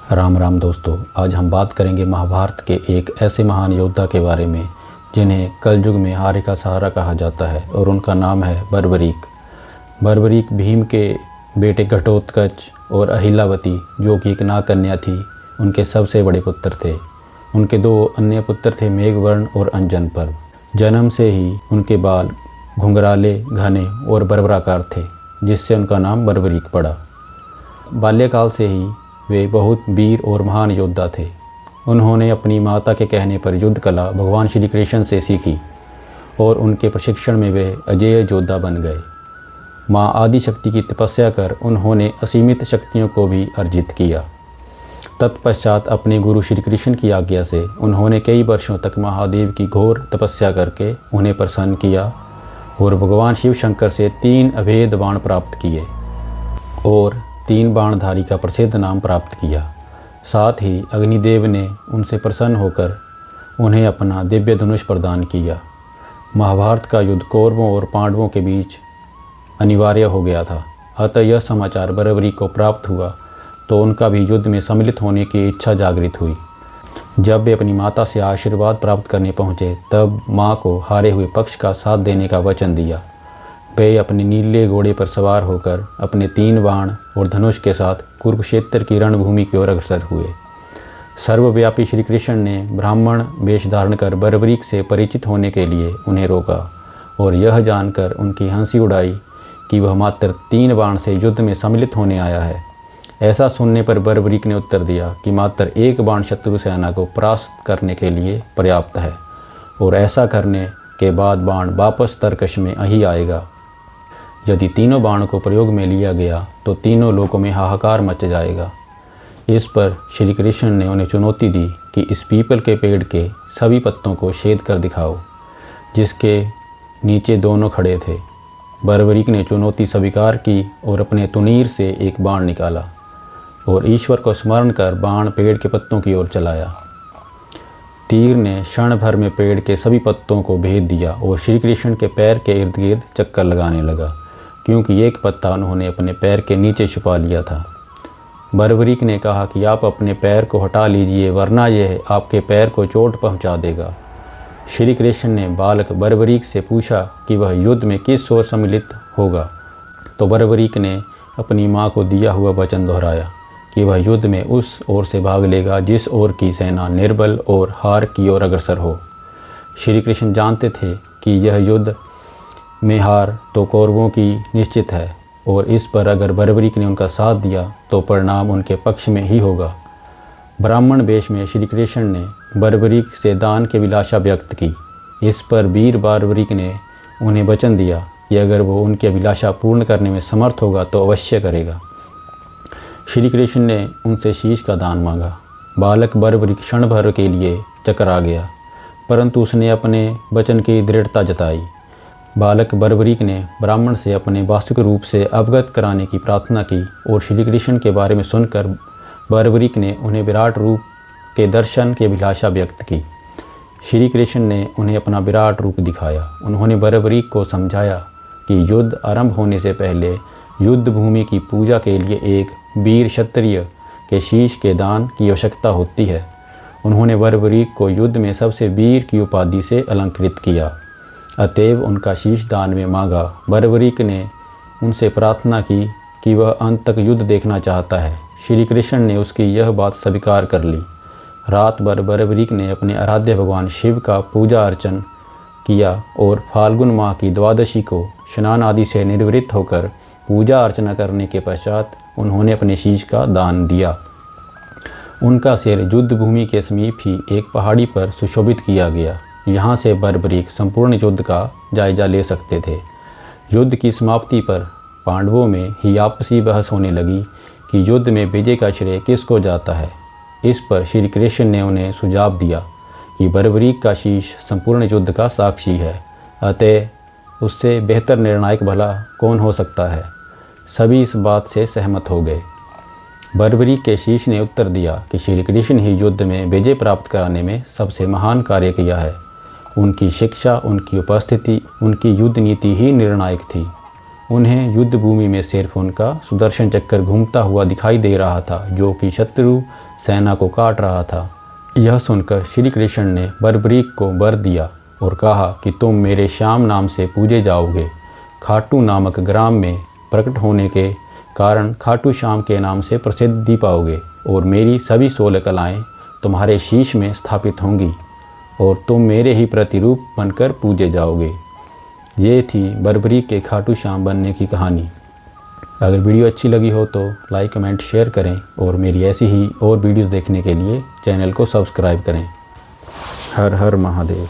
राम राम दोस्तों, आज हम बात करेंगे महाभारत के एक ऐसे महान योद्धा के बारे में जिन्हें कलयुग में हारे का सहारा कहा जाता है और उनका नाम है बर्बरीक। बर्बरीक भीम के बेटे घटोत्कच और अहिलावती, जो कि एक नागकन्या थी, उनके सबसे बड़े पुत्र थे। उनके दो अन्य पुत्र थे मेघवर्ण और अंजनपर्व। जन्म से ही उनके बाल घुंघराले, घने और बर्बराकार थे, जिससे उनका नाम बर्बरीक पड़ा। बाल्यकाल से ही वे बहुत वीर और महान योद्धा थे। उन्होंने अपनी माता के कहने पर युद्ध कला भगवान श्री कृष्ण से सीखी और उनके प्रशिक्षण में वे अजेय योद्धा बन गए। माँ आदिशक्ति की तपस्या कर उन्होंने असीमित शक्तियों को भी अर्जित किया। तत्पश्चात अपने गुरु श्री कृष्ण की आज्ञा से उन्होंने कई वर्षों तक महादेव की घोर तपस्या करके उन्हें प्रसन्न किया और भगवान शिव शंकर से 3 अभेद बाण प्राप्त किए और 3 बाणधारी का प्रसिद्ध नाम प्राप्त किया। साथ ही अग्निदेव ने उनसे प्रसन्न होकर उन्हें अपना दिव्य धनुष प्रदान किया। महाभारत का युद्ध कौरवों और पांडवों के बीच अनिवार्य हो गया था। अतः यह समाचार बर्बरीक को प्राप्त हुआ तो उनका भी युद्ध में सम्मिलित होने की इच्छा जागृत हुई। जब वे अपनी माता से आशीर्वाद प्राप्त करने पहुँचे, तब माँ को हारे हुए पक्ष का साथ देने का वचन दिया। वे अपने नीले घोड़े पर सवार होकर अपने 3 बाण और धनुष के साथ कुरुक्षेत्र की रणभूमि की ओर अग्रसर हुए। सर्वव्यापी श्री कृष्ण ने ब्राह्मण वेश धारण कर बर्बरीक से परिचित होने के लिए उन्हें रोका और यह जानकर उनकी हंसी उड़ाई कि वह मात्र 3 बाण से युद्ध में सम्मिलित होने आया है। ऐसा सुनने पर बर्बरीक ने उत्तर दिया कि मात्र 1 बाण शत्रु सेना को परास्त करने के लिए पर्याप्त है और ऐसा करने के बाद बाण वापस तरकश में ही आएगा। यदि तीनों बाणों को प्रयोग में लिया गया तो तीनों लोकों में हाहाकार मच जाएगा। इस पर श्री कृष्ण ने उन्हें चुनौती दी कि इस पीपल के पेड़ के सभी पत्तों को छेद कर दिखाओ, जिसके नीचे दोनों खड़े थे। बर्बरीक ने चुनौती स्वीकार की और अपने तुनीर से एक बाण निकाला और ईश्वर को स्मरण कर बाण पेड़ के पत्तों की ओर चलाया। तीर ने क्षण भर में पेड़ के सभी पत्तों को भेद दिया और श्री कृष्ण के पैर के इर्द गिर्द चक्कर लगाने लगा, क्योंकि एक पत्ता उन्होंने अपने पैर के नीचे छुपा लिया था। बर्बरीक ने कहा कि आप अपने पैर को हटा लीजिए, वरना यह आपके पैर को चोट पहुंचा देगा। श्री कृष्ण ने बालक बर्बरीक से पूछा कि वह युद्ध में किस ओर सम्मिलित होगा, तो बर्बरीक ने अपनी माँ को दिया हुआ वचन दोहराया कि वह युद्ध में उस ओर से भाग लेगा जिस ओर की सेना निर्बल और हार की ओर अग्रसर हो। श्री कृष्ण जानते थे कि यह युद्ध में हार तो कौरवों की निश्चित है और इस पर अगर बर्बरीक ने उनका साथ दिया तो परिणाम उनके पक्ष में ही होगा। ब्राह्मण वेश में श्री कृष्ण ने बर्बरीक से दान की अभिलाषा व्यक्त की। इस पर वीर बर्बरीक ने उन्हें वचन दिया कि अगर वो उनकी अभिलाषा पूर्ण करने में समर्थ होगा तो अवश्य करेगा। श्री कृष्ण ने उनसे शीश का दान मांगा। बालक बर्बरीक क्षण भर के लिए चकरा गया, परंतु उसने अपने वचन की दृढ़ता जताई। बालक बर्बरीक ने ब्राह्मण से अपने वास्तविक रूप से अवगत कराने की प्रार्थना की और श्री कृष्ण के बारे में सुनकर बर्बरीक ने उन्हें विराट रूप के दर्शन की अभिलाषा व्यक्त की। श्री कृष्ण ने उन्हें अपना विराट रूप दिखाया। उन्होंने बर्बरीक को समझाया कि युद्ध आरंभ होने से पहले युद्ध भूमि की पूजा के लिए एक वीर क्षत्रिय के शीश के दान की आवश्यकता होती है। उन्होंने बर्बरीक को युद्ध में सबसे वीर की उपाधि से अलंकृत किया, अतएव उनका शीश दान में मांगा। बर्बरीक ने उनसे प्रार्थना की कि वह अंत तक युद्ध देखना चाहता है। श्री कृष्ण ने उसकी यह बात स्वीकार कर ली। रात भर बर्बरीक ने अपने आराध्य भगवान शिव का पूजा अर्चन किया और फाल्गुन माह की द्वादशी को स्नान आदि से निवृत्त होकर पूजा अर्चना करने के पश्चात उन्होंने अपने शीश का दान दिया। उनका सिर युद्ध भूमि के समीप ही एक पहाड़ी पर सुशोभित किया गया। यहाँ से बर्बरीक संपूर्ण युद्ध का जायजा ले सकते थे। युद्ध की समाप्ति पर पांडवों में ही आपसी बहस होने लगी कि युद्ध में विजय का श्रेय किसको जाता है। इस पर श्री कृष्ण ने उन्हें सुझाव दिया कि बर्बरीक का शीश संपूर्ण युद्ध का साक्षी है, अतः उससे बेहतर निर्णायक भला कौन हो सकता है। सभी इस बात से सहमत हो गए। बर्बरीक के शीश ने उत्तर दिया कि श्री कृष्ण ही युद्ध में विजय प्राप्त कराने में सबसे महान कार्य किया है। उनकी शिक्षा, उनकी उपस्थिति, उनकी युद्ध नीति ही निर्णायक थी। उन्हें युद्ध भूमि में सिर्फ उनका सुदर्शन चक्र घूमता हुआ दिखाई दे रहा था, जो कि शत्रु सेना को काट रहा था। यह सुनकर श्री कृष्ण ने बर्बरीक को वर दिया और कहा कि तुम मेरे श्याम नाम से पूजे जाओगे। खाटू नामक ग्राम में प्रकट होने के कारण खाटू श्याम के नाम से प्रसिद्धि पाओगे और मेरी सभी 16 कलाएँ तुम्हारे शीश में स्थापित होंगी और तुम मेरे ही प्रतिरूप बनकर पूजे जाओगे। ये थी बर्बरीक के खाटू श्याम बनने की कहानी। अगर वीडियो अच्छी लगी हो तो लाइक कमेंट शेयर करें और मेरी ऐसी ही और वीडियोस देखने के लिए चैनल को सब्सक्राइब करें। हर हर महादेव।